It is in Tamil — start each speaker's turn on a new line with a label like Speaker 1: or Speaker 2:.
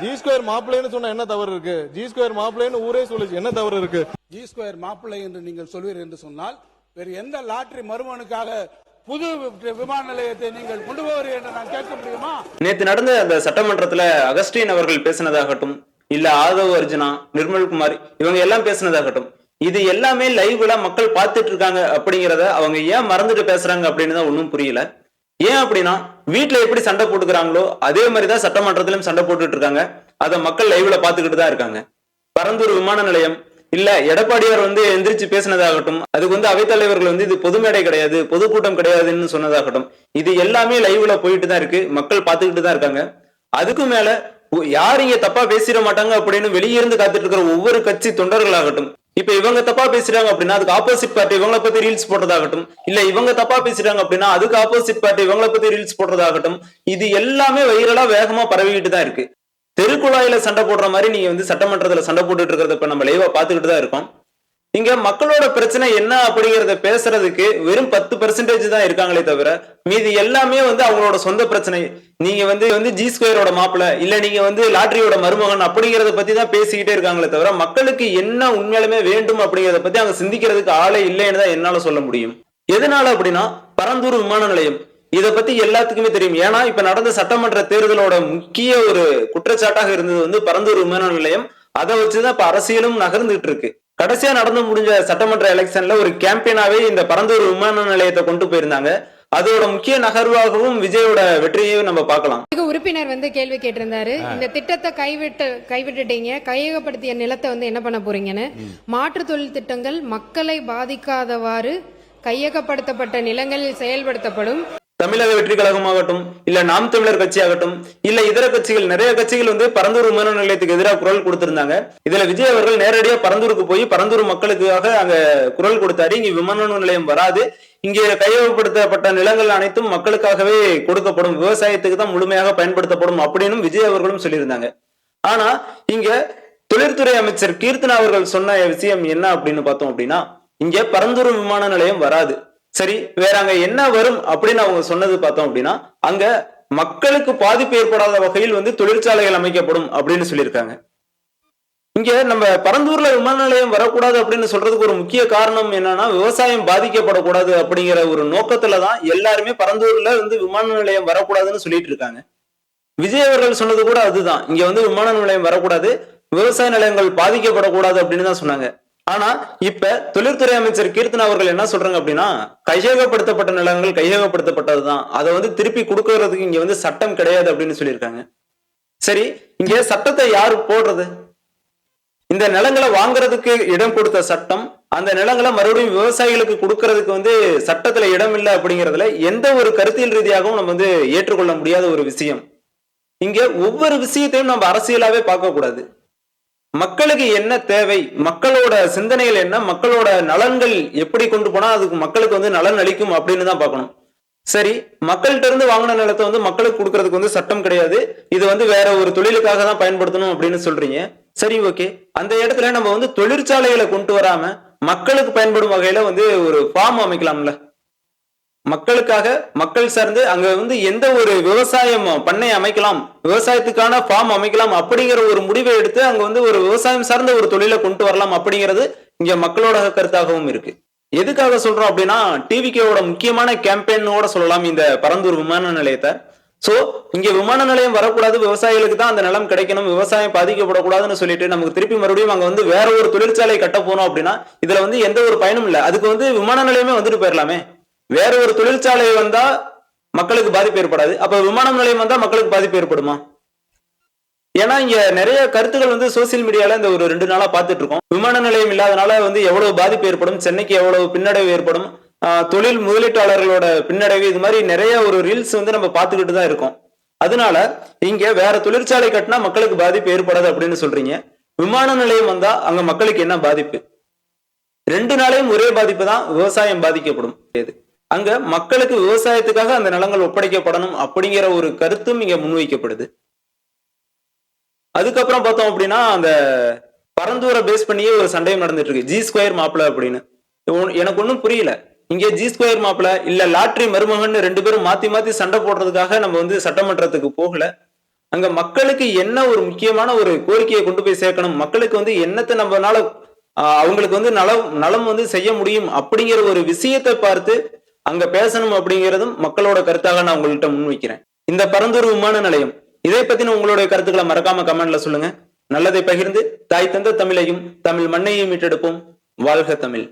Speaker 1: ஜி ஸ்கொயர் மாப்பிள்ளைன்னு சொன்னா என்ன தவறு இருக்கு? ஜி ஸ்கொயர் மாப்பிள்ளைன்னு ஊரே சொல்லுச்சு, என்ன தவறு இருக்கு?
Speaker 2: ஜி ஸ்கொயர் மாப்பிள்ளை என்று நீங்கள் சொல்வீர் என்று சொன்னால் வேறு எந்த லாட்டரி மருமனுக்காக புது விமான நிலையத்தை நீங்கள் கொண்டு போவீர்கள் என்று நான் கேட்க முடியுமா?
Speaker 3: நேற்று நடந்த அந்த சட்டமன்றத்துல அகஸ்டின் அவர்கள் பேசினதாகட்டும், இல்ல ஆதவ் அர்ஜுனா, நிர்மல்குமார் இவங்க எல்லாம் பேசினதாகட்டும், இது எல்லாமே லைவ்ல மக்கள் பார்த்துட்டு இருக்காங்க அப்படிங்கிறத அவங்க ஏன் மறந்துட்டு பேசுறாங்க அப்படின்னு தான் ஒன்னும் புரியல. ஏன் அப்படின்னா, வீட்டுல எப்படி சண்டை போட்டுக்கிறாங்களோ அதே மாதிரிதான் சட்டமன்றத்திலும் சண்டை போட்டுட்டு இருக்காங்க. அதை மக்கள் லைவ்ல பாத்துக்கிட்டு தான் இருக்காங்க. பரந்தூர் விமான நிலையம் இல்ல எடப்பாடியார் எந்திரிச்சு பேசினதாகட்டும், அதுக்கு அவைத்தலைவர்கள் இது பொது மேடை கிடையாது, பொதுக்கூட்டம் கிடையாதுன்னு சொன்னதாகட்டும், இது எல்லாமே லைவ்ல போயிட்டு தான் இருக்கு, மக்கள் பார்த்துக்கிட்டு தான் இருக்காங்க. அதுக்கும் மேல யார் இங்க தப்பா பேசிட மாட்டாங்க அப்படின்னு வெளியிருந்து காத்துட்டு இருக்கிற ஒவ்வொரு கட்சி தொண்டர்களாகட்டும், இப்ப இவங்க தப்பா பேசுறாங்க அப்படின்னா அதுக்கு ஆப்போசிட் பார்ட்டி இவங்களை பத்தி ரீல்ஸ் போடுறதாகட்டும், இல்ல இவங்க தப்பா பேசுறாங்க அப்படின்னா அதுக்கு ஆப்போசிட் பார்ட்டி இவங்களை பத்தி ரீல்ஸ் போடுறதாகட்டும், இது எல்லாமே வைரலா வேகமா பரவிக்கிட்டு தான் இருக்கு. தெருக்குழாயில சண்டை போடுற மாதிரி நீங்க சட்டமன்றத்துல சண்டை போட்டுட்டு இருக்கிறத இப்ப நம்ம லைவா பாத்துக்கிட்டு தான் இருக்கோம். இங்க மக்களோட பிரச்சனை என்ன அப்படிங்கறத பேசுறதுக்கு வெறும் 10% தான் இருக்காங்களே தவிர மீதி எல்லாமே அவங்களோட சொந்த பிரச்சனை. நீங்க ஜி ஸ்கொயரோட மாப்பிள்ள இல்ல நீங்க லாட்டரியோட மருமகன் அப்படிங்கறத பத்தி தான் பேசிக்கிட்டே இருக்காங்களே தவிர மக்களுக்கு என்ன உண்மையாலுமே வேண்டும் அப்படிங்கறத பத்தி அவங்க சிந்திக்கிறதுக்கு ஆளே இல்லைன்னு தான் என்னால சொல்ல முடியும். எதனால அப்படின்னா, பரந்தூர் விமான நிலையம் இத பத்தி எல்லாத்துக்குமே தெரியும். ஏன்னா இப்ப நடந்த சட்டமன்ற தேர்தலோட முக்கிய ஒரு குற்றச்சாட்டாக இருந்தது பரந்தூர் விமான நிலையம். அதை வச்சுதான் இப்ப அரசியலும் நகர்ந்துட்டு இருக்கு. கடைசியா நடந்து முடிஞ்ச சட்டமன்ற எலெக்ஷன்ல ஒரு கேம்பெயினாவே இந்த பரந்தூர் விமான நிலையத்தை கொண்டு போயிருந்தாங்க. அதோட முக்கிய நகர்வாகவும் விஜயோட வெற்றியையும் நம்ம பார்க்கலாம்.
Speaker 4: உறுப்பினர் கேள்வி கேட்டிருந்தாரு, இந்த திட்டத்தை கைவிட்டுட்டீங்க, கையகப்படுத்திய நிலத்தை என்ன பண்ண போறீங்கன்னு. மாற்று தொழில் திட்டங்கள் மக்களை பாதிக்காதவாறு கையகப்படுத்தப்பட்ட நிலங்களில் செயல்படுத்தப்படும்.
Speaker 3: தமிழக வெற்றி கழகமாகட்டும், இல்ல நாம் தமிழர் கட்சி ஆகட்டும், இல்ல இதர கட்சிகள், நிறைய கட்சிகள் பரந்தூர் விமான நிலையத்துக்கு எதிராக குரல் கொடுத்திருந்தாங்க. இதுல விஜய் அவர்கள் நேரடியா பரந்தூருக்கு போய் பரந்தூர் மக்களுக்காக அங்க குரல் கொடுத்தாரு. இங்க விமான நிலையம் வராது, இங்கே கையகப்படுத்தப்பட்ட நிலங்கள் அனைத்தும் மக்களுக்காகவே கொடுக்கப்படும், விவசாயத்துக்கு தான் முழுமையாக பயன்படுத்தப்படும் அப்படின்னு விஜய் அவர்களும் சொல்லியிருந்தாங்க. ஆனா இங்க தொழில்துறை அமைச்சர் கீர்த்தனா அவர்கள் சொன்ன விஷயம் என்ன அப்படின்னு பார்த்தோம் அப்படின்னா, இங்க பரந்தூர் விமான நிலையம் வராது. சரி, வேற அங்க என்ன வரும் அப்படின்னு அவங்க சொன்னது பார்த்தோம் அப்படின்னா, அங்க மக்களுக்கு பாதிப்பு ஏற்படாத வகையில் தொழிற்சாலைகள் அமைக்கப்படும் அப்படின்னு சொல்லியிருக்காங்க. இங்க நம்ம பரந்தூர்ல விமான நிலையம் வரக்கூடாது அப்படின்னு சொல்றதுக்கு ஒரு முக்கிய காரணம் என்னன்னா, விவசாயம் பாதிக்கப்படக்கூடாது அப்படிங்கிற ஒரு நோக்கத்துலதான் எல்லாருமே பரந்தூர்ல விமான நிலையம் வரக்கூடாதுன்னு சொல்லிட்டு இருக்காங்க. விஜய் அவர்கள் சொன்னது கூட அதுதான், இங்க விமான நிலையம் வரக்கூடாது, விவசாய நிலையங்கள் பாதிக்கப்படக்கூடாது அப்படின்னு தான் சொன்னாங்க. ஆனா இப்ப தொழில்துறை அமைச்சர் கீர்த்தனா அவர்கள் என்ன சொல்றாங்க அப்படின்னா, கையகப்படுத்தப்பட்ட நிலங்கள் கையகப்படுத்தப்பட்டதுதான், அதை திருப்பி கொடுக்கறதுக்கு இங்க சட்டம் கிடையாது அப்படின்னு சொல்லியிருக்காங்க. சரி, இங்க சட்டத்தை யாரு போடுறது? இந்த நிலங்களை வாங்குறதுக்கு இடம் கொடுத்த சட்டம், அந்த நிலங்களை மறுபடியும் விவசாயிகளுக்கு கொடுக்கறதுக்கு சட்டத்துல இடம் இல்லை அப்படிங்கறதுல எந்த ஒரு கருத்தியல் ரீதியாகவும் நம்ம ஏற்றுக்கொள்ள முடியாத ஒரு விஷயம். இங்க ஒவ்வொரு விஷயத்தையும் நம்ம அரசியலாவே பார்க்க கூடாது. மக்களுக்கு என்ன தேவை, மக்களோட சிந்தனைகள் என்ன, மக்களோட நலன்கள் எப்படி கொண்டு போனா அதுக்கு மக்களுக்கு நலன் அளிக்கும் அப்படின்னு தான் பார்க்கணும். சரி, மக்கள்கிட்ட இருந்து வாங்கின நிலத்தை மக்களுக்கு கொடுக்கறதுக்கு சட்டம் கிடையாது, இது வேற ஒரு தொழிலுக்காக தான் பயன்படுத்தணும் அப்படின்னு சொல்றீங்க. சரி, ஓகே, அந்த இடத்துல நம்ம தொழிற்சாலைகளை கொண்டு வராம மக்களுக்கு பயன்படும் வகையில ஒரு ஃபார்ம் அமைக்கலாம்ல. மக்களுக்காக, மக்கள் சார்ந்து அங்க எந்த ஒரு விவசாயம் பண்ணை அமைக்கலாம், விவசாயத்துக்கான ஃபார்ம் அமைக்கலாம் அப்படிங்கிற ஒரு முடிவை எடுத்து அங்க ஒரு விவசாயம் சார்ந்த ஒரு தொழிலை கொண்டு வரலாம் அப்படிங்கிறது இங்க மக்களோட கருத்தாகவும் இருக்கு. எதுக்காக சொல்றோம் அப்படின்னா, டிவிகேவோட முக்கியமான கேம்பெயினோட சொல்லலாம் இந்த பரந்தூர் விமான நிலையத்தை. சோ இங்க விமான நிலையம் வரக்கூடாது, விவசாயிகளுக்கு தான் அந்த நிலம் கிடைக்கணும், விவசாயம் பாதிக்கப்படக்கூடாதுன்னு சொல்லிட்டு நமக்கு திருப்பி மறுபடியும் அங்க வேற ஒரு தொழிற்சாலை கட்ட போனோம் அப்படின்னா இதுல எந்த ஒரு பயனும் இல்லை. அதுக்கு விமான நிலையமே போயிடலாமே. வேற ஒரு தொழிற்சாலை வந்தா மக்களுக்கு பாதிப்பு ஏற்படாது, அப்ப விமான நிலையம் வந்தா மக்களுக்கு பாதிப்பு ஏற்படுமா? ஏன்னா இங்க நிறைய கருத்துக்கள் சோசியல் மீடியால இந்த ஒரு 2 நாளா பார்த்துட்டு இருக்கோம். விமான நிலையம் இல்லாதனால எவ்வளவு பாதிப்பு ஏற்படும், சென்னைக்கு எவ்வளவு பின்னடைவு ஏற்படும், தொழில் முதலீட்டாளர்களோட பின்னடைவு, இது மாதிரி நிறைய ஒரு ரீல்ஸ் நம்ம பார்த்துக்கிட்டு தான் இருக்கோம். அதனால இங்க வேற தொழிற்சாலை கட்டினா மக்களுக்கு பாதிப்பு ஏற்படாது அப்படின்னு சொல்றீங்க. விமான நிலையம் வந்தா அங்க மக்களுக்கு என்ன பாதிப்பு? 2 நாளையும் ஒரே பாதிப்பு தான், விவசாயம் பாதிக்கப்படும். அங்க மக்களுக்கு விவசாயத்துக்காக அந்த நிலங்கள் ஒப்படைக்கப்படணும் அப்படிங்கிற ஒரு கருத்தும் இங்க முன்வைக்கப்படுது. அதுக்கப்புறம் பார்த்தோம் அப்படின்னா, அந்த பரந்தூரை பேஸ் பண்ணியே ஒரு சண்டையும் நடந்துட்டு இருக்கு, ஜி ஸ்கொயர் மாப்பிள்ள அப்படின்னு. எனக்கு ஒன்னும் புரியல, இங்க ஜி ஸ்கொயர் மாப்பிள்ள இல்ல லாட்டரி மருமகன் 2 பேரும் மாத்தி மாத்தி சண்டை போடுறதுக்காக நம்ம சட்டமன்றத்துக்கு போகல. அங்க மக்களுக்கு என்ன ஒரு முக்கியமான ஒரு கோரிக்கையை கொண்டு போய் சேர்க்கணும், மக்களுக்கு வந்து என்னத்தை நம்மனால அவங்களுக்கு வந்து நலம் வந்து செய்ய முடியும் அப்படிங்கிற ஒரு விஷயத்தை பார்த்து அங்க பேசணும் அப்படிங்கிறதும் மக்களோட கருத்தாக நான் உங்கள்கிட்ட முன்வைக்கிறேன். இந்த பரந்தூர் விமான நிலையம் இதை பத்தின உங்களுடைய கருத்துக்களை மறக்காம கமெண்ட்ல சொல்லுங்க. நல்லதை பகிர்ந்து தாய் தந்த தமிழையும் தமிழ் மண்ணையும் மீட்டெடுப்போம். வாழ்க தமிழ்.